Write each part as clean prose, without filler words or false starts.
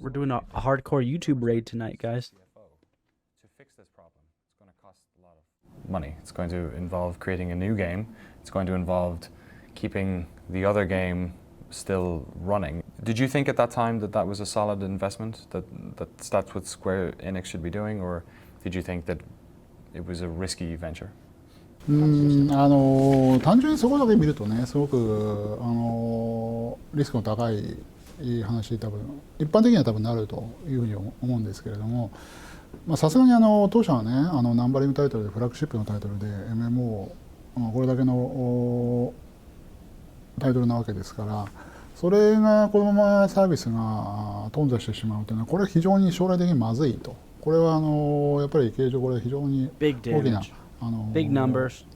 We're doing a hardcore YouTube raid tonight, guys. To fix this problem, it's going to cost a lot of money. It's going to involve creating a new game. It's going to involve keeping the other game still running. Did you think at that time that that was a solid investment, that that's what Square Enix should be doing, or did you think that it was a risky venture? 単純にそこだけ見るとね、すごくリスクの高い話に多分一般的には多分なるというふうに思うんですけれども、さすがに当社はね、ナンバリングタイトルでフラッグシップのタイトルで MMO、これだけのタイトルなわけですから、それがこのままサービスが頓挫してしまうというのは、これは非常に将来的にまずいと。これはやっぱり経営上これは非常に大きな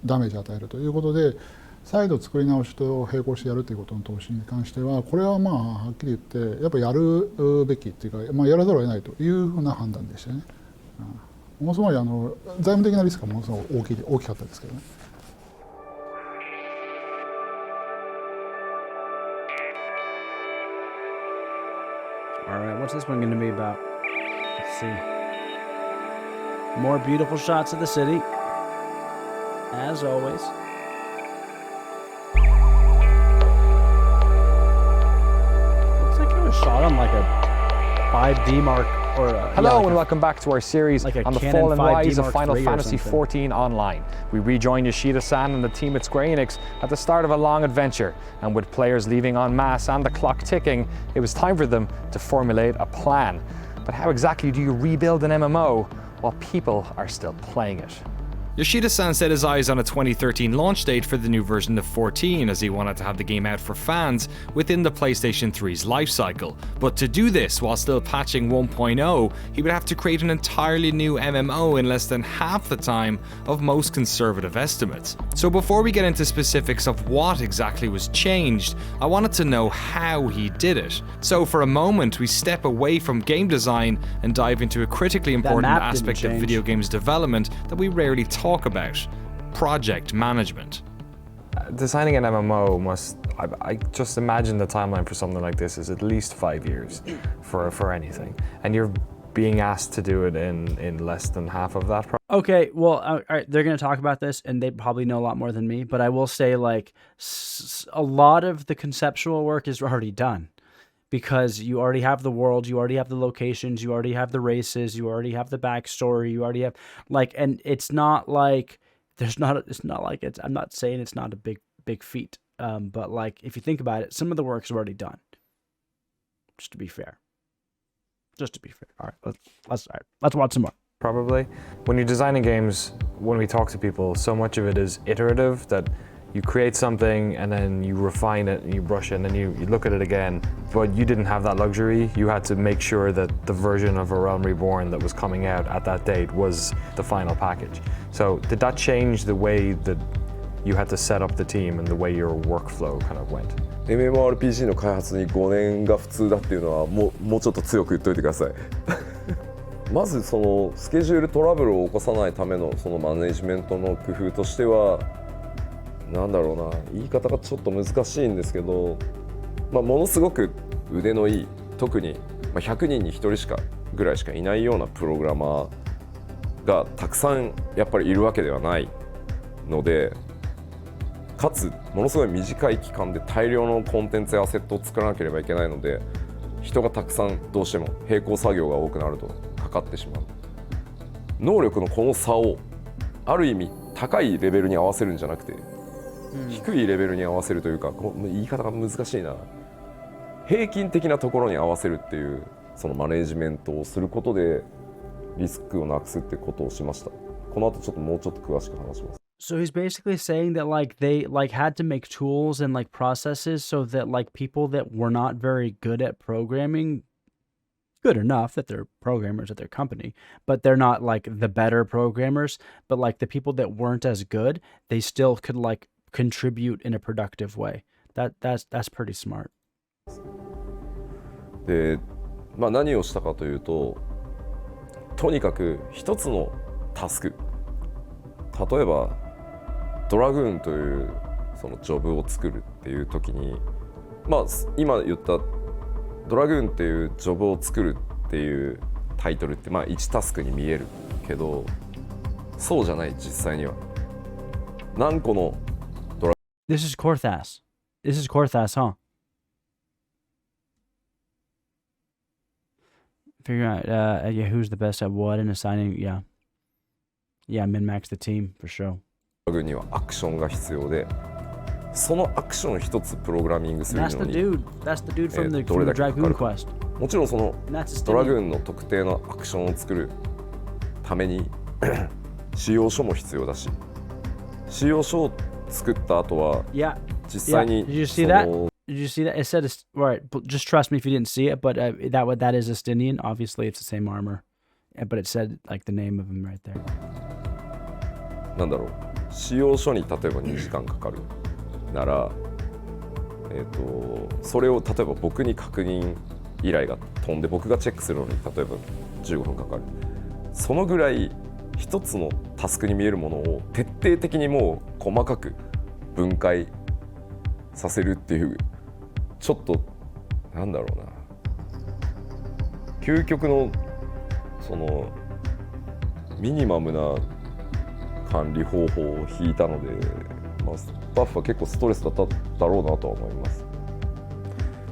ダメージを与えるということで、再度作り直しと並行してやるということの投資に関しては、これははっきり言ってやっぱりやるべきっていうか、やらざるを得ないというふうな判断でしたね。ものすごい財務的なリスクがものすごく大きかったですけどね。All right, what's this one going to be about? Let's see. More beautiful shots of the city, as always. Looks like it was shot on like a 5D mark or Hello and welcome back to our series like on the fall and rise of Final Fantasy XIV Online. We rejoin Yoshida-san and the team at Square Enix at the start of a long adventure, and with players leaving en masse and the clock ticking, it was time for them to formulate a plan. But how exactly do you rebuild an MMO while people are still playing it? Yoshida-san set his eyes on a 2013 launch date for the new version of 14, as he wanted to have the game out for fans within the PlayStation 3's lifecycle. But to do this while still patching 1.0, he would have to create an entirely new MMO in less than half the time of most conservative estimates. So before we get into specifics of what exactly was changed, I wanted to know how he did it. So for a moment, we step away from game design and dive into a critically important aspect of video games development that we rarely talk about: project management. Designing an MMO I just imagine the timeline for something like this is at least 5 years for anything, and you're being asked to do it in less than half of that. Okay, well, all right, they're going to talk about this, and they probably know a lot more than me, but I will say, like, a lot of the conceptual work is already done. Because you already have the world, you already have the locations, you already have the races, you already have the backstory, you already have, like, and it's not like it's not like I'm not saying it's not a big feat, but like if you think about it, some of the work's already done. Just to be fair. All right, let's watch some more. Probably. When you're designing games, when we talk to people, so much of it is iterative, that you create something and then you refine it and you brush it and then you look at it again, but you didn't have that luxury. You had to make sure that the version of A Realm Reborn that was coming out at that date was the final package. So did that change the way that you had to set up the team and the way your workflow kind of went? MMORPG の開発に5年が普通だっていうのはもうちょっと強く言っといてください。まずそのスケジュールトラブルを起こさないためのそのマネジメントの工夫としては、なんだろうな、言い方がちょっと難しいんですけど、ものすごく腕のいい、特に100人に1人ぐらいしかいないようなプログラマーがたくさんやっぱりいるわけではないので、かつものすごい短い期間で大量のコンテンツやアセットを作らなければいけないので、人がたくさんどうしても並行作業が多くなるとかかってしまう。能力のこの差をある意味高いレベルに合わせるんじゃなくて、低いレベルに合わせるというか、言い方が難しいな、平均的なところに合わせるっていうそのマネジメントをすることでリスクをなくすってことをしました。この後ちょっともうちょっと詳しく話します。So he's basically saying that like they like had to make tools and like processes so that like people that were not very good at programming, good enough that they're programmers at their company, but they're not like the better programmers, but like the people that weren't as good, they still could like contribute in a productive way. That's pretty smart. で、何をしたかというと、とにかく一つのタスク、例えばドラグーンというそのジョブを作るっていう時に、今言ったドラグーンっていうジョブを作るっていうタイトルってまあ1タスクに見えるけど、そうじゃない実際には。何個の This is Korthas. This is Korthas, huh? Figure out yeah, who's the best at what and assigning. Yeah, yeah, min-max the team for sure. ドラグーンにはアクションが必要で、そのアクション一つプログラミングするの That's に the dude. That's the dude from the どれだけかか Dragoon るか。 quest. もちろんその And that's ドラグ Estinian. ーンの特定のアクションを作るために仕様書も必要だし、仕様書を作った後は Yeah. 実際に Did you see そ that? の Did you see that? It said, right, just trust me if you didn't see it, but that is Estinian. Obviously, it's the same armor. But it said, like, the name of him right there. なんだろう、仕様書に例えば2時間かかるなら、それを例えば僕に確認依頼が飛んで僕がチェックするのに例えば15分かかる。そのぐらい一つのタスクに見えるものを徹底的にもう細かく分解させるっていう、ちょっとなんだろうな、究極のそのミニマムな管理方法を引いたので、まあ、スタッフは結構ストレスだっただろうなとは思います。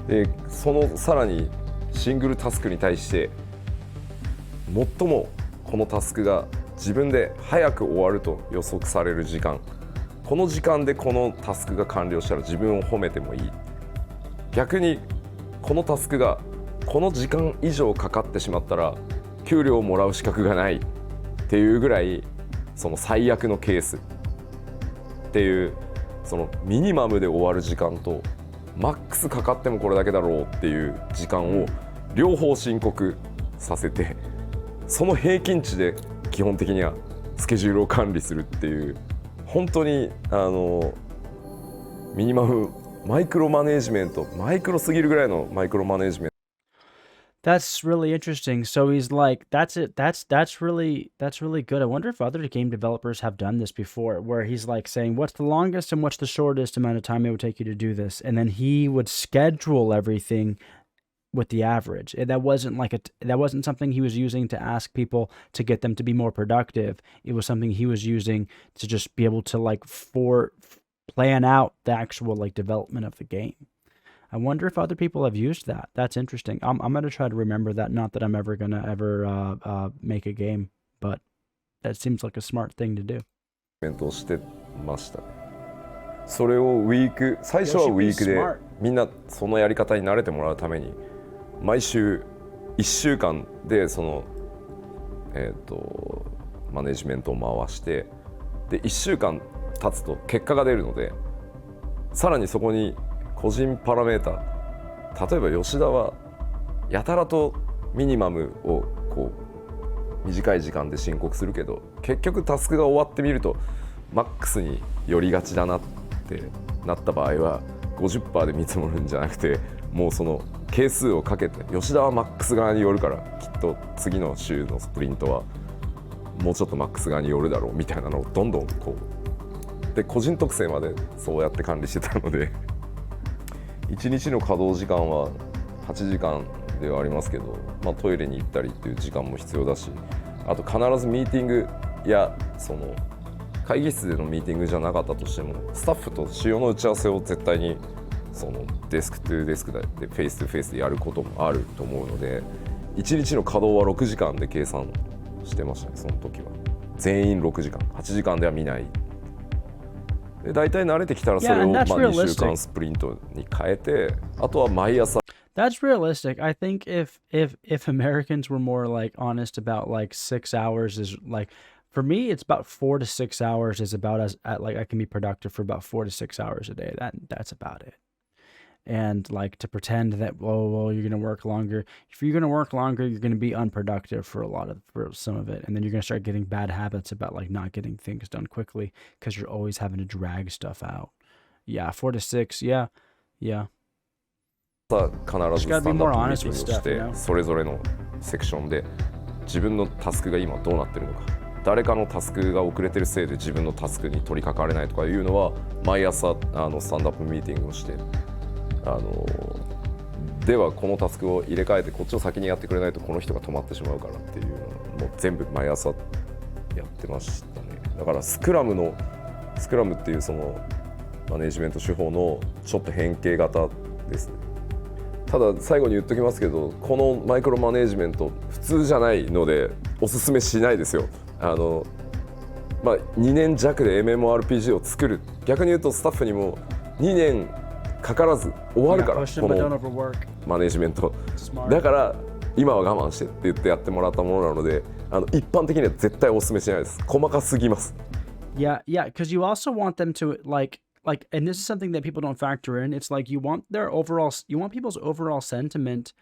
でそのさらにシングルタスクに対して最もこのタスクが自分で早く終わると予測される時間、この時間でこのタスクが完了したら自分を褒めてもいい。逆にこのタスクがこの時間以上かかってしまったら給料をもらう資格がないっていうぐらい、その最悪のケースっていう、そのミニマムで終わる時間とマックスかかってもこれだけだろうっていう時間を両方申告させて、その平均値で基本的にはスケジュールを管理するっていう、本当にミニマムマイクロマネージメント、マイクロすぎるぐらいのマイクロマネージメント。 That's really interesting. So he's like, that's it. That's really good. I wonder if other game developers have done this before, where he's like saying, what's the longest and what's the shortest amount of time it would take you to do this? And then he would schedule everything with the average. That wasn't something he was using to ask people to get them to be more productive. It was something he was using to just be able to like plan out the actual like development of the game. I wonder if other people have used that. That's interesting. I'm going to try to remember that. Not that I'm ever going to make a game, but that seems like a smart thing to do. をしてました。それをウィーク、最初はウィークでみんなそのやり方に慣れてもらうために毎週1週間でそのマネジメントを回して、で1週間経つと結果が出るので、さらにそこに個人パラメータ、例えば吉田はやたらとミニマムをこう短い時間で申告するけど、結局タスクが終わってみるとマックスに寄りがちだなってなった場合は 50% で見積もるんじゃなくて、もうその係数をかけて、吉田はマックス側に寄るからきっと次の週のスプリントはもうちょっとマックス側に寄るだろうみたいなのをどんどんこうで個人特性までそうやって管理してたので1日の稼働時間は8時間ではありますけど、まあ、トイレに行ったりっていう時間も必要だし、あと必ずミーティングやその会議室でのミーティングじゃなかったとしてもスタッフと仕様の打ち合わせを絶対にそのデスクトゥデスクでフェイストゥフェイスでやることもあると思うので、1日の稼働は6時間で計算してましたね。その時は全員6時間、8時間では見ない。で大体慣れてきたらそれをまあ2週間スプリントに変えて、あとは毎朝。 That's realistic. I think if Americans were more like honest about like 6 hours is like, for me it's about 4 to 6 hours is about as like I can be productive for about 4 to 6 hours a day. That's about it. And like to pretend that, oh well, you're gonna work longer. If you're gonna work longer, you're gonna be unproductive for some of it, and then you're gonna start getting bad habits about like not getting things done quickly because you're always having to drag stuff out. Yeah, 4 to 6. Yeah. 必ずスタンダップミーティングをして、それぞれのセクションで自分のタスクが今どうなってるのか、誰かのタスクが遅れてるせいで自分のタスクに取り掛かれないとかいうのは毎朝スタンダップミーティングをしてではこのタスクを入れ替えてこっちを先にやってくれないとこの人が止まってしまうからっていうのをもう全部毎朝やってましたね。だからスクラムっていうそのマネジメント手法のちょっと変形型ですね。ただ最後に言っときますけど、このマイクロマネジメント普通じゃないのでおすすめしないですよ。2年弱で MMORPG を作る、逆に言うとスタッフにも2年かからず終わるから、このマネジメントだから今は我慢してって言ってやってもらったものなので、一般的には絶対おすすめしないです。細かすぎます。Yeah, because you also want them to like, and this is something that people don't factor in. It's like you want people's overall sentiment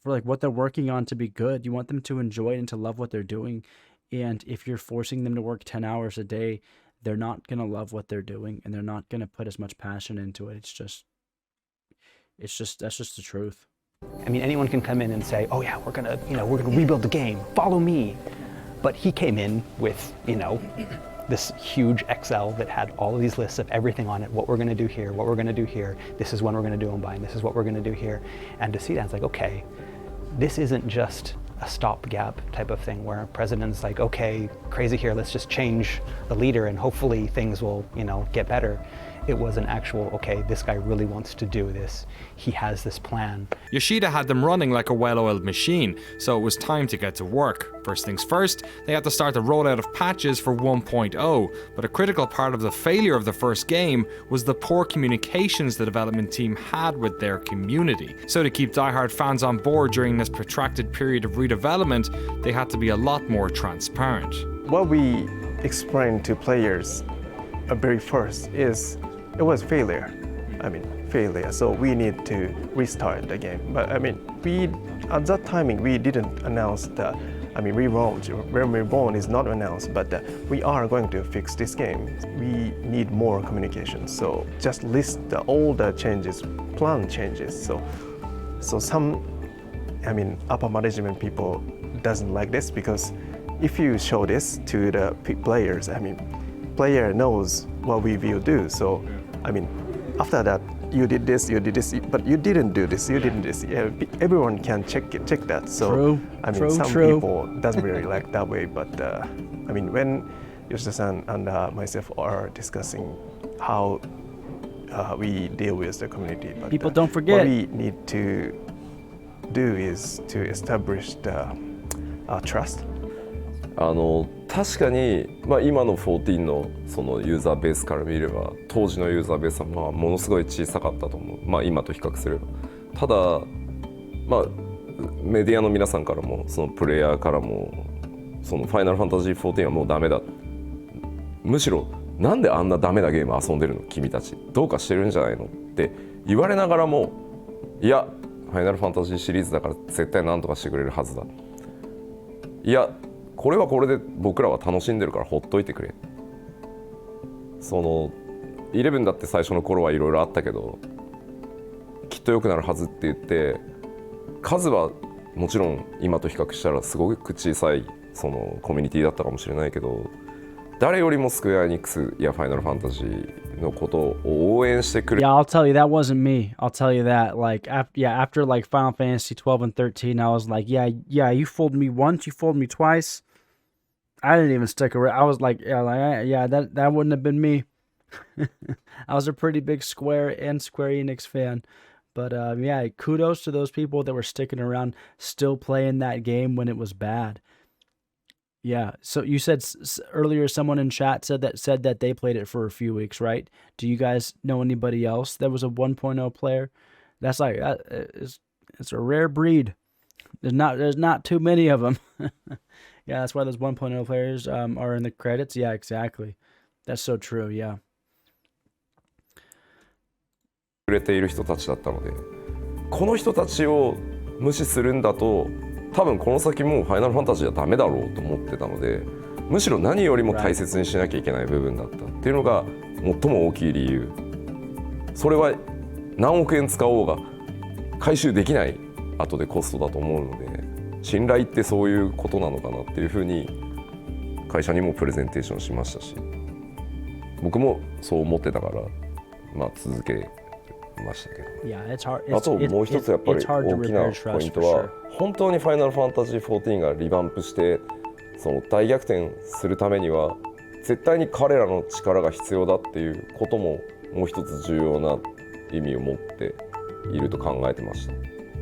for like what they're working on to be good. You want them to enjoy it and to love what they're doing. And if you're forcing them to work 10 hours a day, they're not going to love what they're doing and they're not going to put as much passion into it. That's just the truth. I mean, anyone can come in and say, "Oh yeah, we're gonna rebuild the game. Follow me." But he came in with, this huge Excel that had all of these lists of everything on it, what we're going to do here, what we're going to do here, this is when we're going to do them by, and this is what we're going to do here. And to see that, it's like, okay, this isn't just a stopgap type of thing where a president's like, okay, crazy here, let's just change the leader and hopefully things will, get better. It was an actual, okay, this guy really wants to do this. He has this plan. Yoshida had them running like a well-oiled machine, so it was time to get to work. First things first, they had to start the rollout of patches for 1.0, but a critical part of the failure of the first game was the poor communications the development team had with their community. So to keep diehard fans on board during this protracted period of redevelopment, they had to be a lot more transparent. What we explained to players very first is it was failure. Failure. So we need to restart the game. But at that timing we didn't announce the Realm Reborn is not announced, but we are going to fix this game. We need more communication. So just list all the changes, plan changes. So some upper management people doesn't like this because if you show this to the players, player knows what we will do. So after that, you did this, but you didn't do this, you didn't this. Yeah, everyone can check that. So some people doesn't really like that way. But when Yoshida-san and myself are discussing how we deal with the community, but people don't forget. What we need to do is to establish the trust. 確かに、今の14のそのユーザーベースから見れば当時のユーザーベースはものすごい小さかったと思う、今と比較すれば。ただ、メディアの皆さんからもそのプレイヤーからもそのファイナルファンタジー14はもうダメだ、むしろなんであんなダメなゲーム遊んでるの君たち、どうかしてるんじゃないのって言われながらも、いやファイナルファンタジーシリーズだから絶対何とかしてくれるはずだ、いやこれはこれで僕らは楽しんでるからほっといてくれ。その11だって最初の頃はいろいろあったけどきっと良くなるはずって言って、数はもちろん今と比較したらすごく小さいそのコミュニティだったかもしれないけど、誰よりもスクエアエニックスやファイナルファンタジーのことを応援してくれ。Yeah, I'll tell you that wasn't me. I'll tell you that. Like after like Final Fantasy 12 and 13, I was like, yeah, you fooled me once, you fooled me twice. I didn't even stick around. I was like, yeah, that wouldn't have been me. I was a pretty big Square and Square Enix fan. But yeah, kudos to those people that were sticking around, still playing that game when it was bad. Yeah, so you said earlier someone in chat said that they played it for a few weeks, right? Do you guys know anybody else that was a 1.0 player? That's like it's a rare breed. There's not too many of them. Yeah, that's why those 1.0 players are in the credits. Yeah, exactly. That's so true. Yeah. くれている人たちだったので、この人たちを無視するんだと多分この先もうファイナルファンタジーはダメだろうと思ってたので、むしろ何よりも大切にしなきゃいけない部分だったっていうのが最も大きい理由。それは何億円使おうが回収できない後でコストだと思うので、信頼ってそういうことなのかなっていうふうに会社にもプレゼンテーションしましたし、僕もそう思ってたから、続けましたけど。Yeah, it's hard. あともう一つやっぱり it's hard to 大きな repair ポイ trust ント for は sure. 本当にファイナルファンタジー14がリバンプしてその大逆転するためには絶対に彼らの力が必要だっていうことももう一つ重要な意味を持っていると考えてました。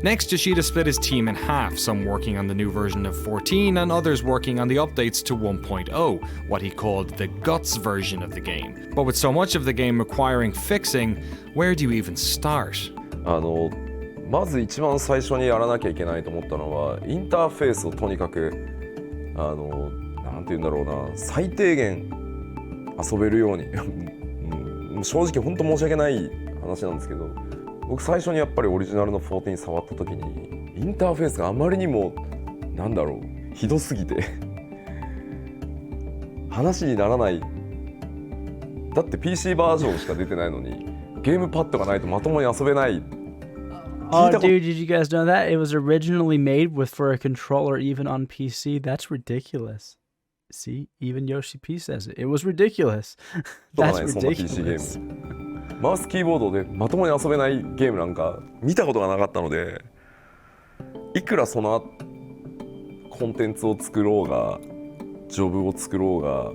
Next, Yoshida split his team in half, some working on the new version of 14 and others working on the updates to 1.0, what he called the guts version of the game. But with so much of the game requiring fixing, where do you even start? まず一番最初にやらなきゃいけないと思ったのはインターフェースをとにかくなんて言うんだろうな、最低限遊べるように正直本当申し訳ない話なんですけど、僕最初にやっぱりオリジナルの14触った時にインターフェースがあまりにもなんだろうひどすぎて話にならない。だって PC バージョンしか出てないのにゲームパッドがないとまともに遊べない。Oh, dude, did you guys know that? It was originally made for a controller even on PC. That's ridiculous. See, even Yoshi P says it. It was ridiculous. That's そんな PC ゲ ridiculous. ームマウスキーボードでまともに遊べないゲームなんか見たことがなかったので、いくらそのコンテンツを作ろうがジョブを作ろうが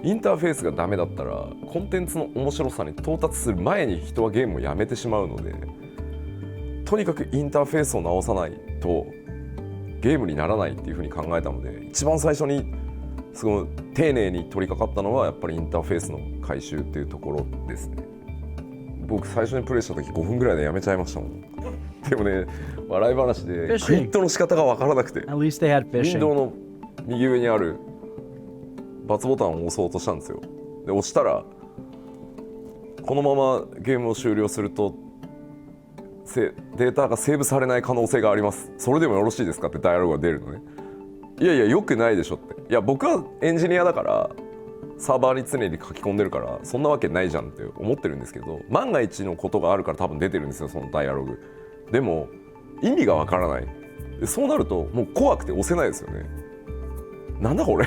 インターフェースがダメだったらコンテンツの面白さに到達する前に人はゲームをやめてしまうので、とにかくインターフェースを直さないとゲームにならないっていうふうに考えたので、一番最初にすごい丁寧に取り掛かったのはやっぱりインターフェースの改修っていうところですね。僕最初にプレイした時5分ぐらいでやめちゃいましたもん。でもね、笑い話でクイットの仕方が分からなくて At least they had ウィン fishing. ドウの右上にある×ボタンを押そうとしたんですよ。で押したらこのままゲームを終了するとデータがセーブされない可能性があります。それでもよろしいですかってダイアログが出るのね。いやいやよくないでしょって。いや僕はエンジニアだからサーバーに常に書き込んでるからそんなわけないじゃんって思ってるんですけど、万が一のことがあるから多分出てるんですよそのダイアログ。でも意味がわからない。でそうなるともう怖くて押せないですよね。なんだこれ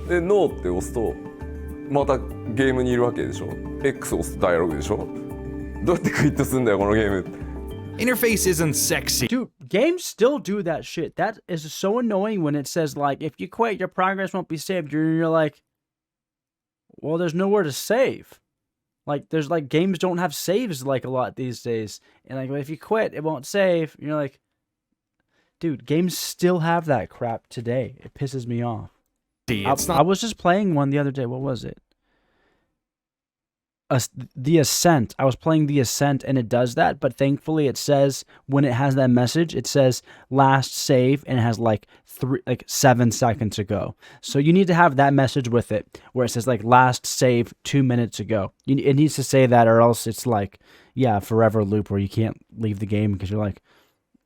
でノーって押すとまたゲームにいるわけでしょ。 X 押すとダイアログでしょ。どうやってクイットするんだよこのゲーム。 Interface isn't sexy. Dude, games still do that shit. That is so annoying when it says, like, if you quit, your progress won't be saved. You're like, well, there's nowhere to save. Like, there's, like, games don't have saves, like, a lot these days. And, like, if you quit, it won't save. And you're like, dude, games still have that crap today. It pisses me off. I was just playing one the other day. What was it? The Ascent. I was playing The Ascent and it does that, but thankfully it says when it has that message, it says last save and it has like 7 seconds ago. So you need to have that message with it where it says like last save 2 minutes ago. It needs to say that or else it's like, yeah, forever loop where you can't leave the game because you're like,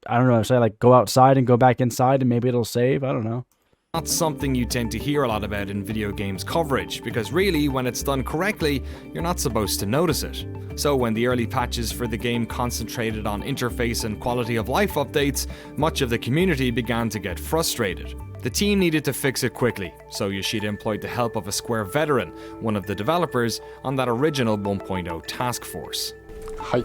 I don't know, say like go outside and go back inside and maybe it'll save. I don't know. Not something you tend to hear a lot about in video games coverage, because really, when it's done correctly, you're not supposed to notice it. So when the early patches for the game concentrated on interface and quality of life updates, much of the community began to get frustrated. The team needed to fix it quickly, so Yoshida employed the help of a Square veteran, one of the developers, on that original 1.0 task force. はい、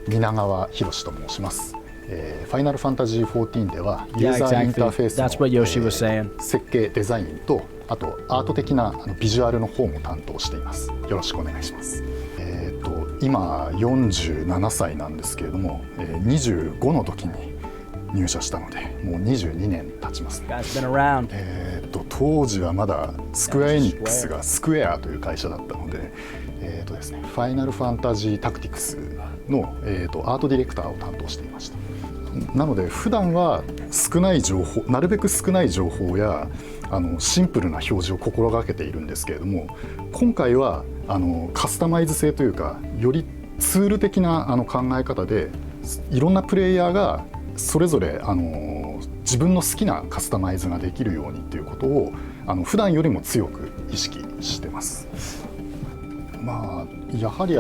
皆川博と申します。ファイナルファンタジー14ではユーザーインターフェースの設計デザインとあとアート的なビジュアルの方も担当しています。よろしくお願いします。今47歳なんですけれども、25の時に入社したのでもう22年経ちますね。当時はまだスクエアエニックスがスクエアという会社だったので、ですね、ファイナルファンタジータクティクスの、アートディレクターを担当していました。なので普段は少ない情報、なるべく少ない情報やシンプルな表示を心がけているんですけれども、今回はカスタマイズ性というかよりツール的な考え方でいろんなプレイヤーがそれぞれ自分の好きなカスタマイズができるようにっていうことを普段よりも強く意識してます。まあやはり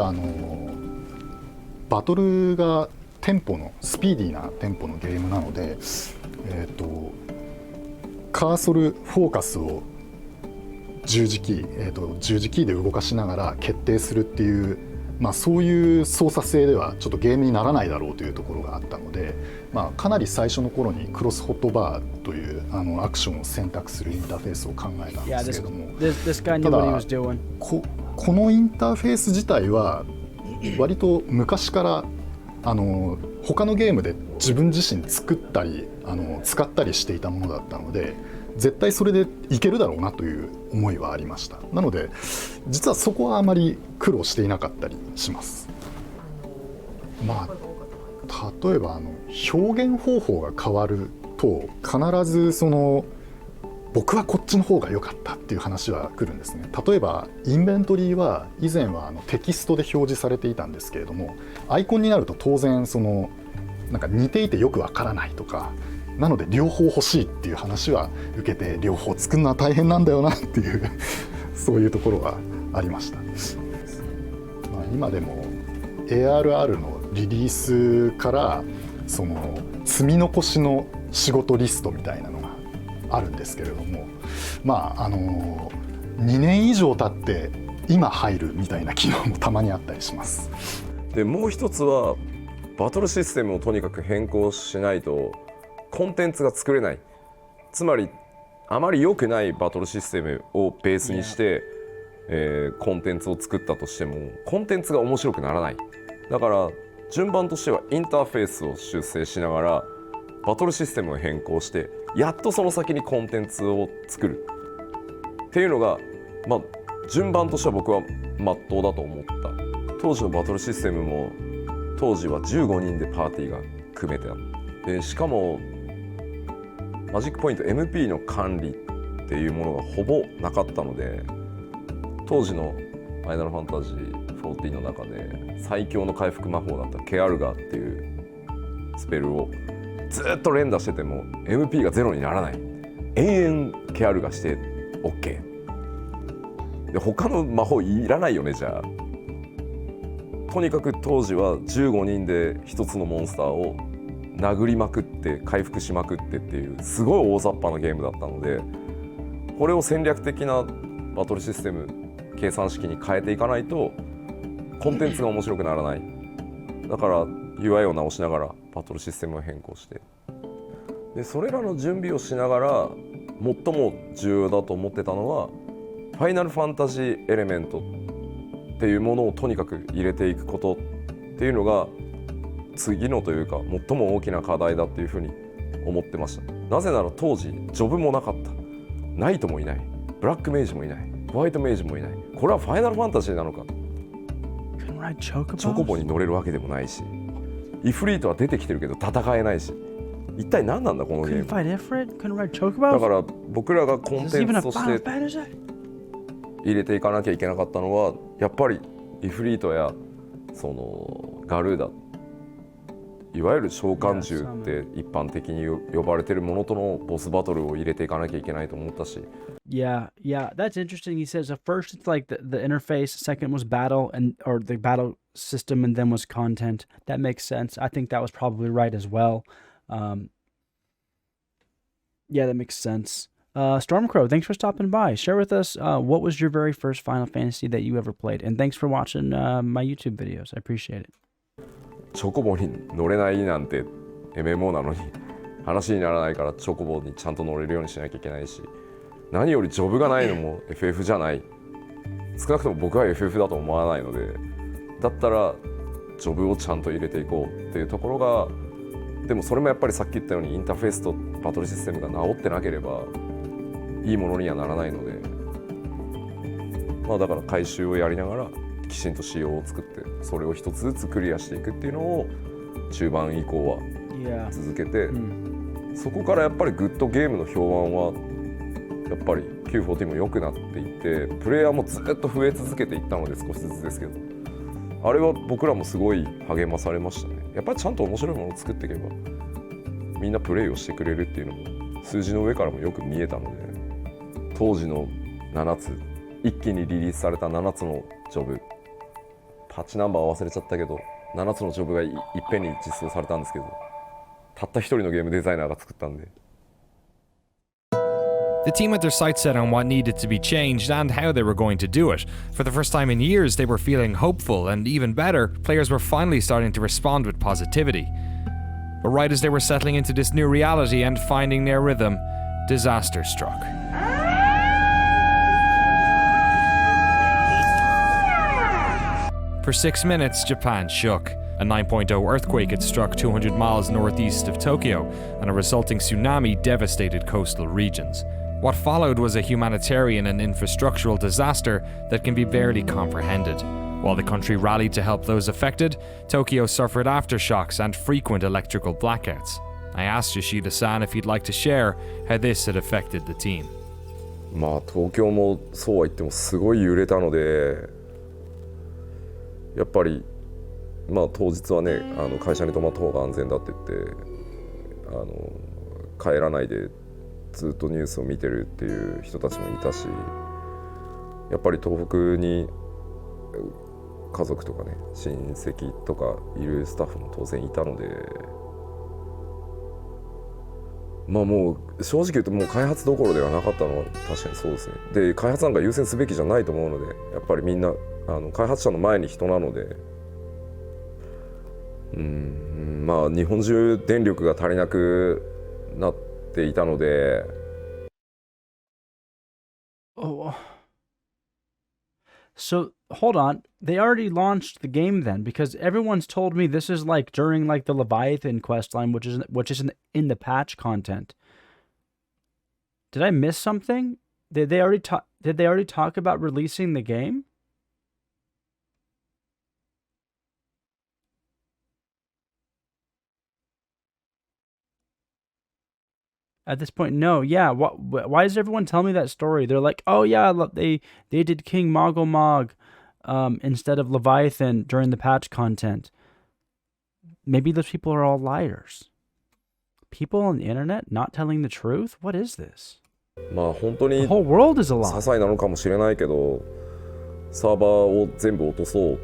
バトルがテンポのスピーディーなテンポのゲームなので、カーソルフォーカスを十字キーで動かしながら決定するっていうそういう操作性ではちょっとゲームにならないだろうというところがあったので、かなり最初の頃にクロスホットバーというアクションを選択するインターフェースを考えたんですけれども、ただこのインターフェース自体は割と昔から他のゲームで自分自身作ったり使ったりしていたものだったので、絶対それでいけるだろうなという思いはありました。なので実はそこはあまり苦労していなかったりします。例えば表現方法が変わると必ず僕はこっちの方が良かったっていう話は来るんですね。例えばインベントリーは以前はテキストで表示されていたんですけれども、アイコンになると当然なんか似ていてよくわからないとか、なので両方欲しいっていう話は受けて、両方作るのは大変なんだよなっていうそういうところはありました。今でも ARR のリリースから積み残しの仕事リストみたいなのがあるんですけれども、2年以上経って今入るみたいな機能もたまにあったりします。でもう一つはバトルシステムをとにかく変更しないとコンテンツが作れない。つまりあまり良くないバトルシステムをベースにして、コンテンツを作ったとしてもコンテンツが面白くならない。だから順番としてはインターフェースを修正しながらバトルシステムを変更して、やっとその先にコンテンツを作るっていうのが、順番としては僕は真っ当だと思った。当時のバトルシステムも当時は15人でパーティーが組めてあって、しかもマジックポイント MP の管理っていうものがほぼなかったので、当時のファイナルファンタジー14の中で最強の回復魔法だったケアルガーっていうスペルをずっと連打してても MP がゼロにならない。延々ケアルガーして OK で、他の魔法いらないよね。じゃあとにかく当時は15人で一つのモンスターを殴りまくって回復しまくってっていうすごい大雑把なゲームだったので、これを戦略的なバトルシステム計算式に変えていかないとコンテンツが面白くならない。だから UI を直しながらバトルシステムを変更して、でそれらの準備をしながら最も重要だと思ってたのはファイナルファンタジーエレメントっていうものをとにかく入れていくことっていうのが次のというか最も大きな課題だっていうふうに思ってました。なぜなら当時ジョブもなかった、ナイトもいない、ブラックメイジもいない、ホワイトメイジもいない。これはファイナルファンタジーなのか。チョコボに乗れるわけでもないし、イフリートは出てきてるけど戦えないし、一体何なんだこのゲーム。だから僕らがコンテンツとして入れていかなきゃいけなかったのはやっぱりイフリートやガルーダ、いわゆる召喚獣って一般的に呼ばれてるものとのボスバトルを入れていかなきゃいけないと思ったし。Yeah, that's interesting. He says at first it's like the interface, second was battle or the battle system, and then was content. That makes sense. I think that was probably right as well. Yeah, that makes sense. Stormcrow, thanks for stopping by. Share with us what was your very first Final Fantasy that you ever played, and thanks for watching my YouTube videos. I appreciate it. チョコボに乗れないなんて MMO なのに話にならないからチョコボにちゃんと乗れるようにしなきゃいけないし、何よりジョブがないのも FF じゃない。少なくとも僕は FF だと思わないので、だったらジョブをちゃんと入れていこうっていうところが、でもそれもやっぱりさっき言ったようにインターフェースとバトルシステムが治ってなければいいものにはならないので、だから回収をやりながらきちんと仕様を作ってそれを一つずつクリアしていくっていうのを中盤以降は続けて、そこからやっぱりグッドゲームの評判はやっぱり Q14 も良くなっていってプレイヤーもずっと増え続けていったので少しずつですけど、あれは僕らもすごい励まされましたね。やっぱりちゃんと面白いものを作っていけばみんなプレイをしてくれるっていうのも数字の上からもよく見えたので、当時の7つ一気にリリースされた7つのジョブ、パッチナンバーは忘れちゃったけど7つのジョブがいっぺんに実装されたんですけど、たった一人のゲームデザイナーが作ったんで。The team had their sights set on what needed to be changed and how they were going to do it. For the first time in years, they were feeling hopeful, and even better, players were finally starting to respond with positivity. But right as they were settling into this new reality and finding their rhythm, disaster struck. For 6 minutes, Japan shook. A 9.0 earthquake had struck 200 miles northeast of Tokyo, and a resulting tsunami devastated coastal regions. What followed was a humanitarian and infrastructural disaster that can be barely comprehended. While the country rallied to help those affected, Tokyo suffered aftershocks and frequent electrical blackouts. I asked Yoshida-san if he'd like to share how this had affected the team. まあ東京もそうは言ってもすごい揺れたので、やっぱりまあ当日はね、会社に泊まった方が安全だって言って帰らないでずっとニュースを見てるっていう人たちもいたし、やっぱり東北に家族とかね親戚とかいるスタッフも当然いたので、まあもう正直言うともう開発どころではなかったのは確かにそうですね。で開発なんか優先すべきじゃないと思うので、やっぱりみんな開発者の前に人なので、まあ日本中電力が足りなくなっていたので。Oh. So hold on, they already launched the game then, because everyone's told me this is like during like the Leviathan quest line, which isn't in the patch content. Did I miss something? Did they already talk about releasing the game? At this point, no. Yeah, why does everyone tell me that story? They're like, oh yeah, they did King Moggle instead of Leviathan during the patch content. Maybe those people are all liars. People on the internet not telling the truth? What is this? まあ本当に The whole world is a lie. 些細なのかもしれないけど、サーバーを全部落とそう、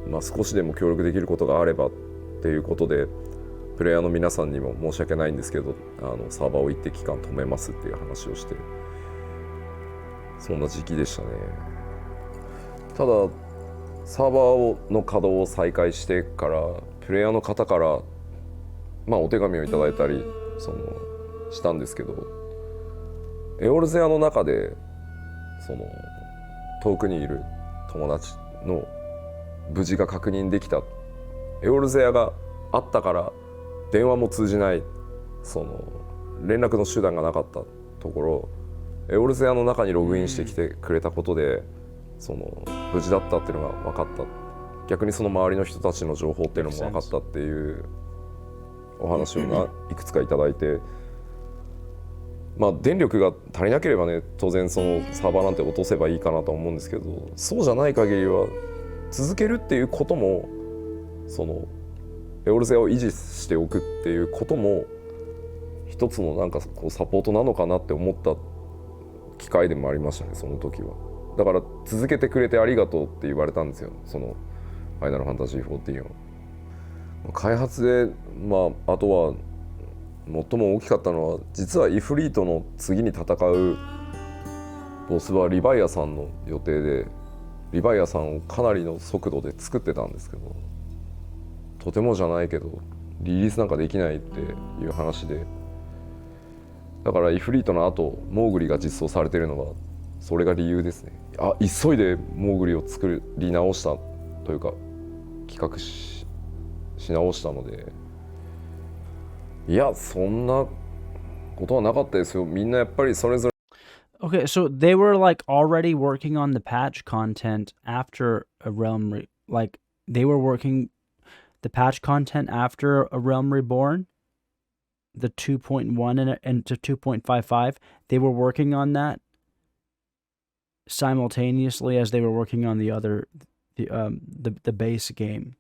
まあ少しでも協力できることがあればっていうことで、プレイヤーの皆さんにも申し訳ないんですけど、サーバーを一定期間止めますっていう話をして、そんな時期でしたね。ただサーバーの稼働を再開してから、プレイヤーの方からまあお手紙をいただいたりしたんですけど、エオルゼアの中で遠くにいる友達の無事が確認できた。エオルゼアがあったから電話も通じない、連絡の手段がなかったところ、エオルゼアの中にログインしてきてくれたことで、無事だったっていうのが分かった。逆にその周りの人たちの情報っていうのも分かったっていうお話をいくつかいただいて、まあ電力が足りなければね、当然そのサーバーなんて落とせばいいかなと思うんですけど、そうじゃない限りは続けるっていうことも、エオルゼアを維持しておくっていうことも一つのなんかこうサポートなのかなって思った機会でもありましたね、その時は。だから続けてくれてありがとうって言われたんですよ、ファイナルファンタジー14を。開発で、まああとは最も大きかったのは、実はイフリートの次に戦うボスはリヴァイアさんの予定で、リヴァイアさんをかなりの速度で作ってたんですけど、とてもじゃないけどリリースなんかできないっていう話で、だからイフリートの後モーグリが実装されているのはそれが理由ですね。急いでモーグリを作り直したというか企画し直したので、いやそんなことはなかったですよ。みんなやっぱりそれぞれ。Okay, so they were like already working on the patch content after a realm like they were working the patch content after A Realm Reborn, the 2.1 and to 2.55, they were working on that simultaneously as they were working on the other, the base game.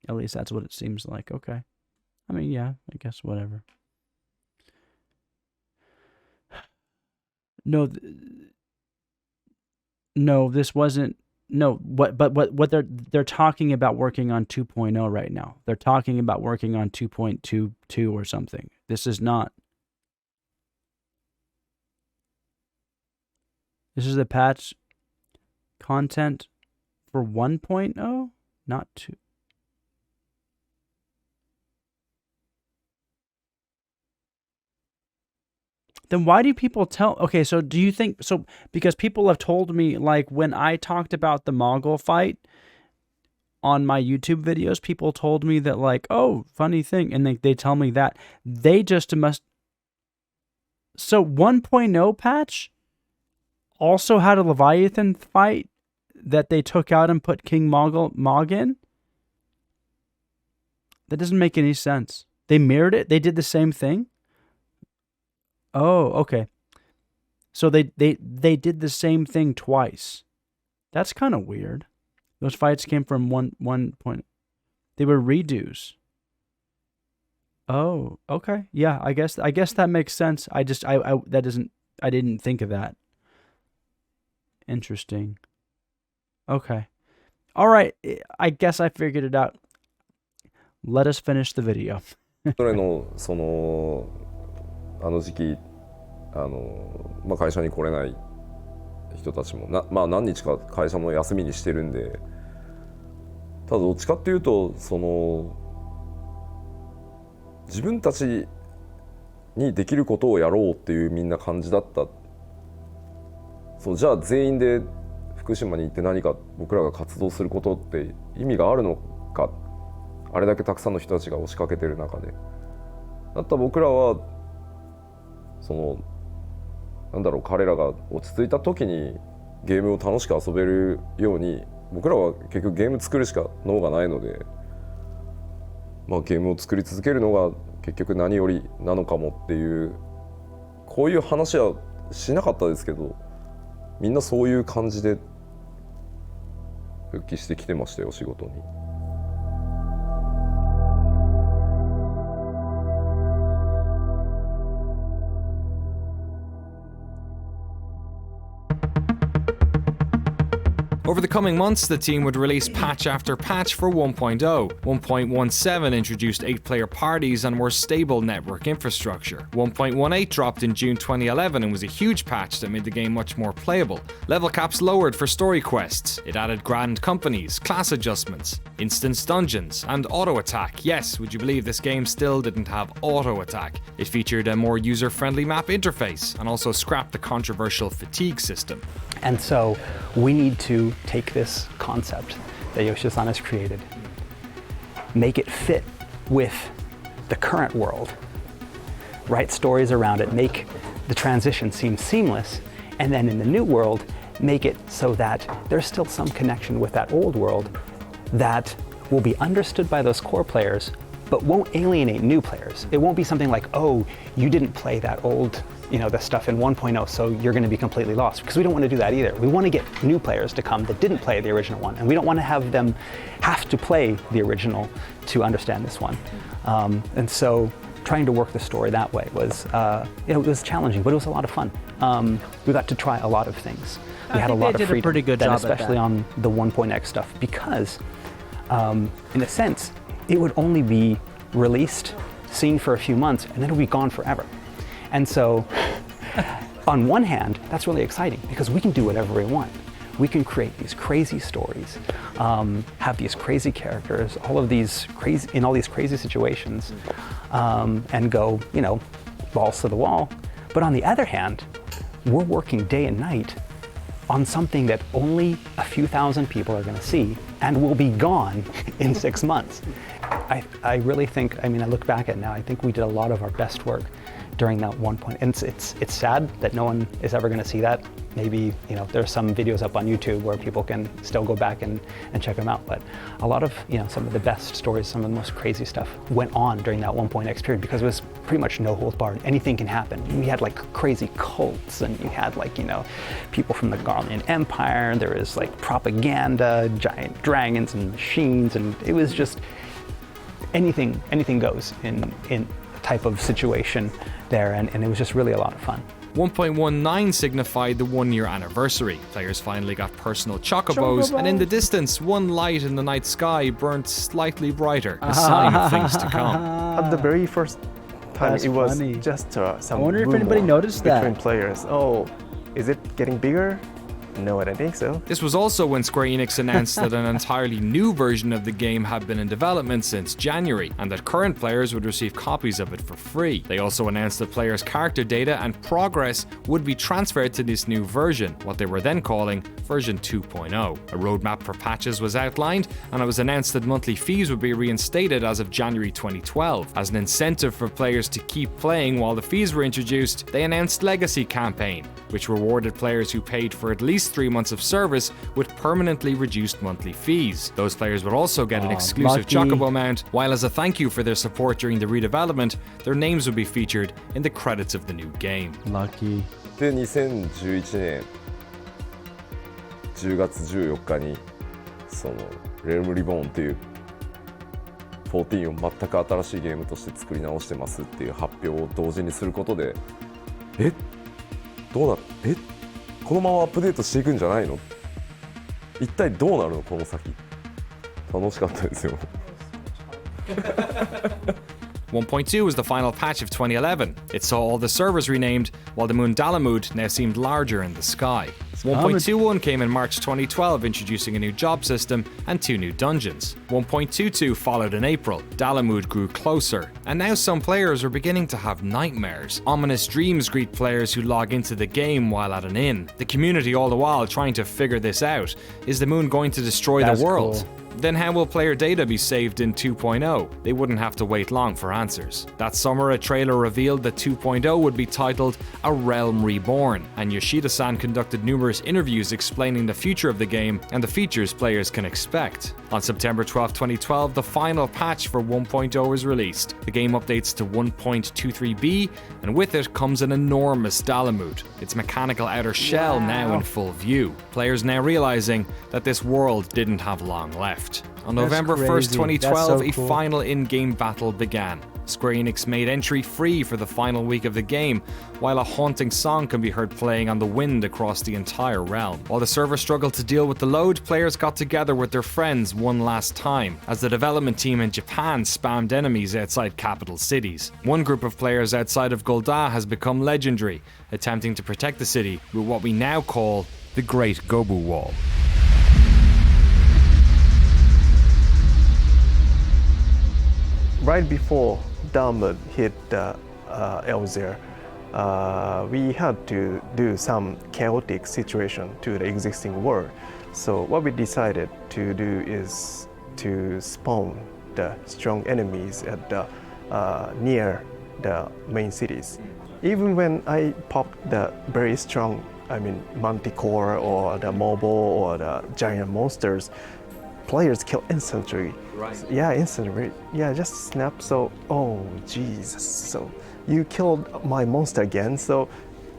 At least that's what it seems like. Okay. I mean, yeah, I guess whatever. No, this wasn't No, what they're talking about working on 2.0 right now. They're talking about working on 2.22 or something. This is not. This is the patch content for 1.0, not 2. Then why do people tell? Okay, so do you think so? Because people have told me, like, when I talked about the Mongol fight on my YouTube videos, people told me that, like, oh, funny thing, and they tell me that they just must. So 1.0 patch also had a Leviathan fight that they took out and put King Mog in. That doesn't make any sense. They mirrored it. They did the same thing. Oh, okay. So they did the same thing twice. That's kind of weird. Those fights came from one point. They were redos. Oh, okay. Yeah, I guess that makes sense. I didn't think of that. Interesting. Okay. All right. I guess I figured it out. Let us finish the video. それのあの時期会社に来れない人たちも何日か会社も休みにしてるんで、ただどっちかっていうと自分たちにできることをやろうっていうみんな感じだった。じゃあ全員で福島に行って何か僕らが活動することって意味があるのか、あれだけたくさんの人たちが押しかけてる中で、だったら僕らは彼らが落ち着いた時にゲームを楽しく遊べるように、僕らは結局ゲーム作るしか脳がないので、ゲームを作り続けるのが結局何よりなのかもっていう、こういう話はしなかったですけど、みんなそういう感じで復帰してきてましたよ、仕事に。Over the coming months, the team would release patch after patch for 1.0. 1.17 introduced 8-player parties and more stable network infrastructure. 1.18 dropped in June 2011 and was a huge patch that made the game much more playable. Level caps lowered for story quests. It added grand companies, class adjustments, instance dungeons, and auto attack. Yes, would you believe this game still didn't have auto attack? It featured a more user-friendly map interface and also scrapped the controversial fatigue system. And so we need to take this concept that Yoshida-san has created, make it fit with the current world, write stories around it, make the transition seem seamless, and then in the new world, make it so that there's still some connection with that old world that will be understood by those core players, but won't alienate new players. It won't be something like, oh, you didn't play that old, the stuff in 1.0, so you're going to be completely lost, because we don't want to do that either. We want to get new players to come that didn't play the original one, and we don't want to have them have to play the original to understand this one. And so trying to work the story that way was, it was challenging, but it was a lot of fun. We got to try a lot of things. We had a lot of freedom, pretty good job especially on the 1.x stuff, because in a sense, it would only be released, seen for a few months, and then it would be gone forever. And so, on one hand, that's really exciting because we can do whatever we want. We can create these crazy stories, have these crazy characters, all of these crazy situations, and go, balls to the wall. But on the other hand, we're working day and night on something that only a few thousand people are going to see and will be gone in 6 months. I really think, I look back at it now, I think we did a lot of our best work during that one point. And it's sad that no one is ever going to see that. Maybe, there's some videos up on YouTube where people can still go back and check them out. But a lot of, some of the best stories, some of the most crazy stuff went on during that 1.x period because it was pretty much no holds barred. Anything can happen. We had crazy cults, and you had people from the Garlean Empire. There was propaganda, giant dragons and machines, and it was just anything goes in type of situation there, and it was just really a lot of fun. 1.19 signified the 1-year anniversary. Players finally got personal chocobos, and in the distance, one light in the night sky burnt slightly brighter, a sign of things to come. At the very first time, That's it was funny. just some I wonder if rumor anybody noticed that. between players. Oh, is it getting bigger? No, I don't think so. This was also when Square Enix announced that an entirely new version of the game had been in development since January, and that current players would receive copies of it for free. They also announced that players' character data and progress would be transferred to this new version, what they were then calling version 2.0. A roadmap for patches was outlined, and it was announced that monthly fees would be reinstated as of January 2012. As an incentive for players to keep playing while the fees were introduced, they announced Legacy Campaign, which rewarded players who paid for at least 3 months of service with permanently reduced monthly fees. Those players would also get an exclusive lucky. Chocobo mount, while as a thank you for their support during the redevelopment, their names would be featured in the credits of the new game. Lucky. で2011年10月14日にそのレルムリボーンっていう14を全く新しいゲームとして作り直してますっていう発表を同時にすることでどうなるこのままアップデートしていくんじゃないの一体どうなるのこの先楽しかったですよ1.2 was the final patch of 2011. It saw all the servers renamed, while the moon Dalamud now seemed larger in the sky. 1.21 came in March 2012, introducing a new job system and 2 new dungeons. 1.22 followed in April. Dalamud grew closer, and now some players are beginning to have nightmares. Ominous dreams greet players who log into the game while at an inn. The community all the while trying to figure this out. Is the moon going to destroy the world? Cool. Then how will player data be saved in 2.0? They wouldn't have to wait long for answers. That summer, a trailer revealed that 2.0 would be titled A Realm Reborn, and Yoshida-san conducted numerous interviews explaining the future of the game and the features players can expect. On September 12, 2012, the final patch for 1.0 was released. The game updates to 1.23b, and with it comes an enormous Dalamud, its mechanical outer shell now in full view. Players now realizing that this world didn't have long left. On November 1st, 2012, a final in-game battle began. Square Enix made entry free for the final week of the game, while a haunting song can be heard playing on the wind across the entire realm. While the server struggled to deal with the load, players got together with their friends one last time, as the development team in Japan spammed enemies outside capital cities. One group of players outside of Golda has become legendary, attempting to protect the city with what we now call the Great Gobu Wall. Right before Dalamud hit Elzir, we had to do some chaotic situation to the existing world. So what we decided to do is to spawn the strong enemies at the, near the main cities. Even when I popped the very strong, Manticore or the mobile or the giant monsters, players kill instantly. Right. Yeah, instantly. Yeah, just snap. So, oh Jesus. So you killed my monster again. So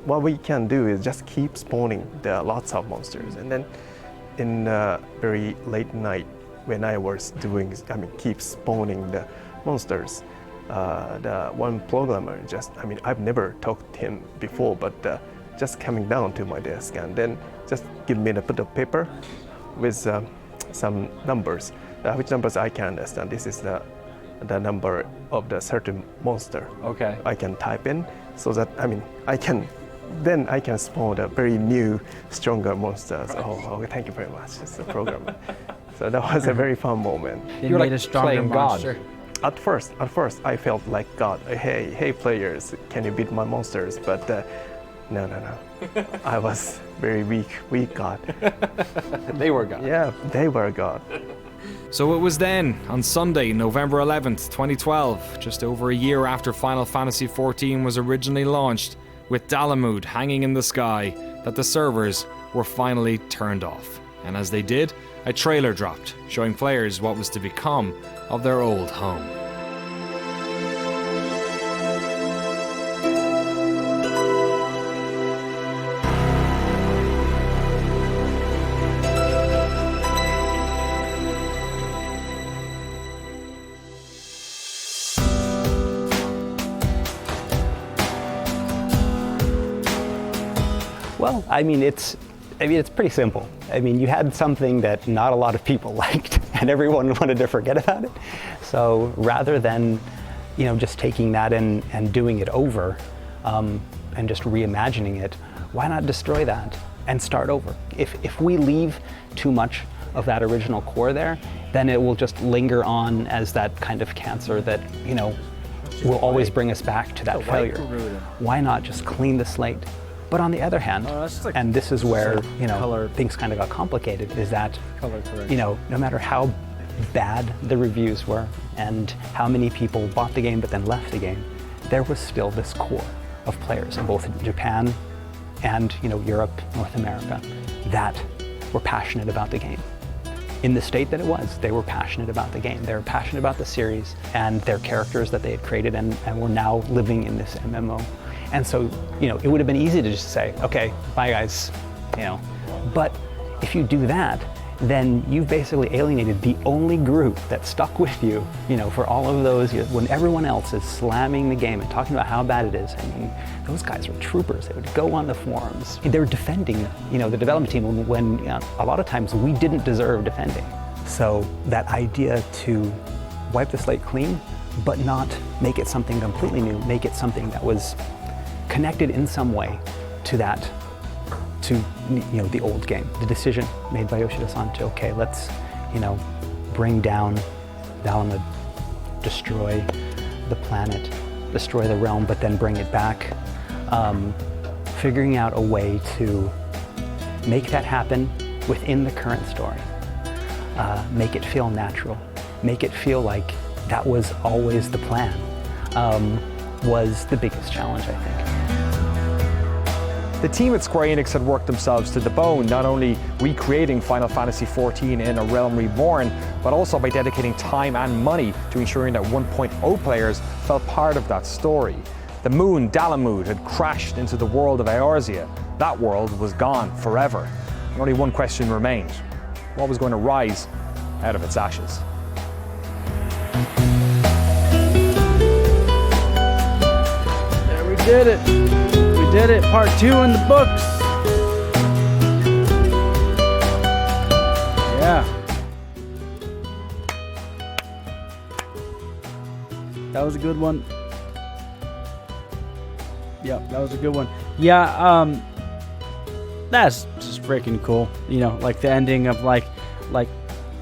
what we can do is just keep spawning the lots of monsters. And then in very late night when I was doing, keep spawning the monsters, the one programmer just, I've never talked to him before, but just coming down to my desk and then just give me a bit of paper with some numbers, which numbers I can understand. This is the number of the certain monster. Okay. I can type in so that I can spawn a very new, stronger monsters. Right. Oh, thank you very much. It's a program. So that was a very fun moment. You're like a stronger monster. At first, I felt like God. Hey, players, can you beat my monsters? But no. I was very weak God. They were God. Yeah, they were God. So it was then, on Sunday, November 11th, 2012, just over a year after Final Fantasy XIV was originally launched, with Dalamud hanging in the sky, that the servers were finally turned off. And as they did, a trailer dropped, showing players what was to become of their old home. Well, I mean, it's pretty simple. I mean, you had something that not a lot of people liked, and everyone wanted to forget about it. So rather than, just taking that and doing it over, and just reimagining it, why not destroy that and start over? If we leave too much of that original core there, then it will just linger on as that kind of cancer that, will always bring us back to that failure. Why not just clean the slate? But on the other hand, and this is where, things kind of got complicated, is that, no matter how bad the reviews were and how many people bought the game but then left the game, there was still this core of players in both Japan and, Europe, North America, that were passionate about the game. In the state that it was, they were passionate about the game. They were passionate about the series and their characters that they had created and were now living in this MMO. And so, it would have been easy to just say, okay, bye guys, But if you do that, then you've basically alienated the only group that stuck with you, for all of those years, when everyone else is slamming the game and talking about how bad it is. I mean, those guys were troopers. They would go on the forums. They were defending, the development team when a lot of times we didn't deserve defending. So that idea to wipe the slate clean, but not make it something completely new, make it something that was connected in some way to that, to the old game. The decision made by Yoshida-san to, okay, let's bring down Dalamud, destroy the planet, destroy the realm, but then bring it back. Figuring out a way to make that happen within the current story. Make it feel natural. Make it feel like that was always the plan. Was the biggest challenge, I think. The team at Square Enix had worked themselves to the bone, not only recreating Final Fantasy XIV in A Realm Reborn, but also by dedicating time and money to ensuring that 1.0 players felt part of that story. The moon, Dalamud, had crashed into the world of Eorzea. That world was gone forever. And only one question remained. What was going to rise out of its ashes? There, we did it. We did it, part 2 in the books. Yeah. That was a good one. Yeah, that was a good one. Yeah, that's just freaking cool. Like the ending of like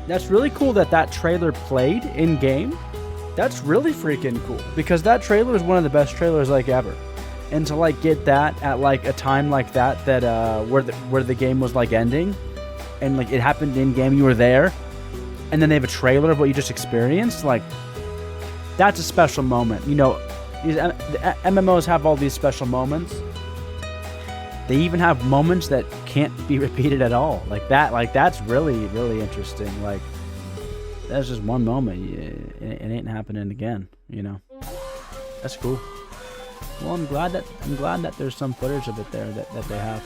that's really cool that trailer played in game. That's really freaking cool because that trailer is one of the best trailers ever. And to get that at a time like that where the game was ending, and it happened in game, you were there, and then they have a trailer of what you just experienced. That's a special moment. The MMOs have all these special moments. They even have moments that can't be repeated at all. That's really, really interesting. That's just one moment. It ain't happening again. That's cool. Well, I'm glad that there's some footage of it there that they have.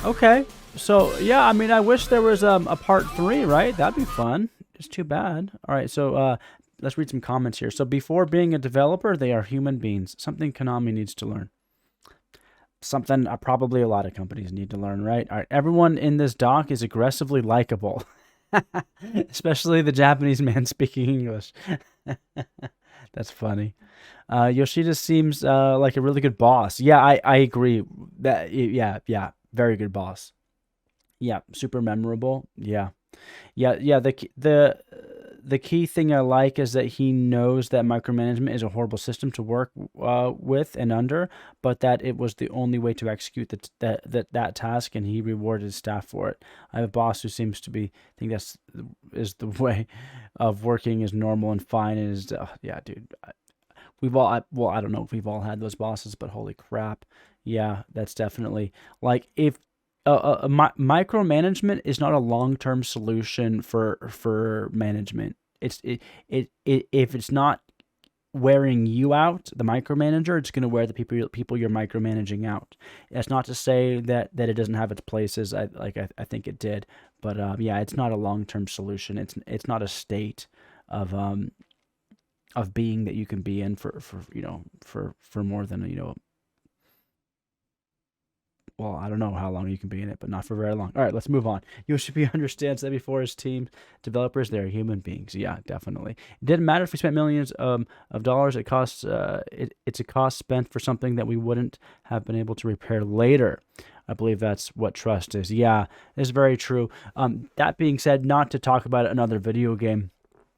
Okay, so yeah, I mean, I wish there was a part 3, right? That'd be fun. It's too bad. All right, so let's read some comments here. So before being a developer, they are human beings. Something Konami needs to learn. Something probably a lot of companies need to learn, right? All right, everyone in this doc is aggressively likable, especially the Japanese man speaking English. That's funny. Yoshida seems like a really good boss. Yeah, I agree. Yeah, very good boss. Yeah, super memorable. Yeah. The key thing I like is that he knows that micromanagement is a horrible system to work with and under, but that it was the only way to execute that task, and he rewarded his staff for it. I have a boss who seems to think that's is the way of working is normal and fine. And is yeah, dude. I don't know if we've all had those bosses, but holy crap. Yeah, that's definitely if micromanagement is not a long-term solution for management. If it's not wearing you out, the micromanager, it's going to wear the people you're micromanaging out. That's not to say that it doesn't have its places. I think it did, but yeah, it's not a long-term solution. It's not a state of being that you can be in for more than well, I don't know how long you can be in it, but not for very long. All right, let's move on. Yoshi understands that before his team developers, they're human beings. Yeah, definitely. It didn't matter if we spent millions of dollars. It costs. It's a cost spent for something that we wouldn't have been able to repair later. I believe that's what trust is. Yeah, it's very true. That being said, not to talk about another video game,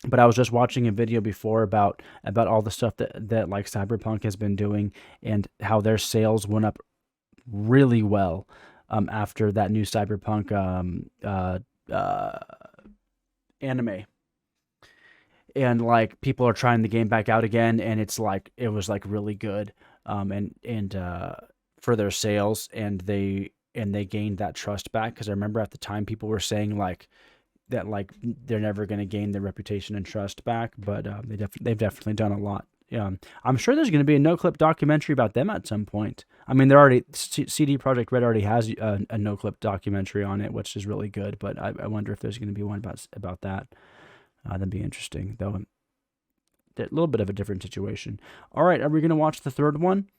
but I was just watching a video before about all the stuff that like Cyberpunk has been doing and how their sales went up really well after that new Cyberpunk anime. And like people are trying the game back out again, and it was like really good and for their sales, and they gained that trust back, because I remember at the time people were saying like that like they're never going to gain their reputation and trust back, but they've definitely done a lot. I'm sure there's going to be a no-clip documentary about them at some point. I mean, they're already CD Projekt Red already has a no-clip documentary on it, which is really good. But I wonder if there's going to be one about that. That'd be interesting, though. A little bit of a different situation. All right, are we going to watch the third one?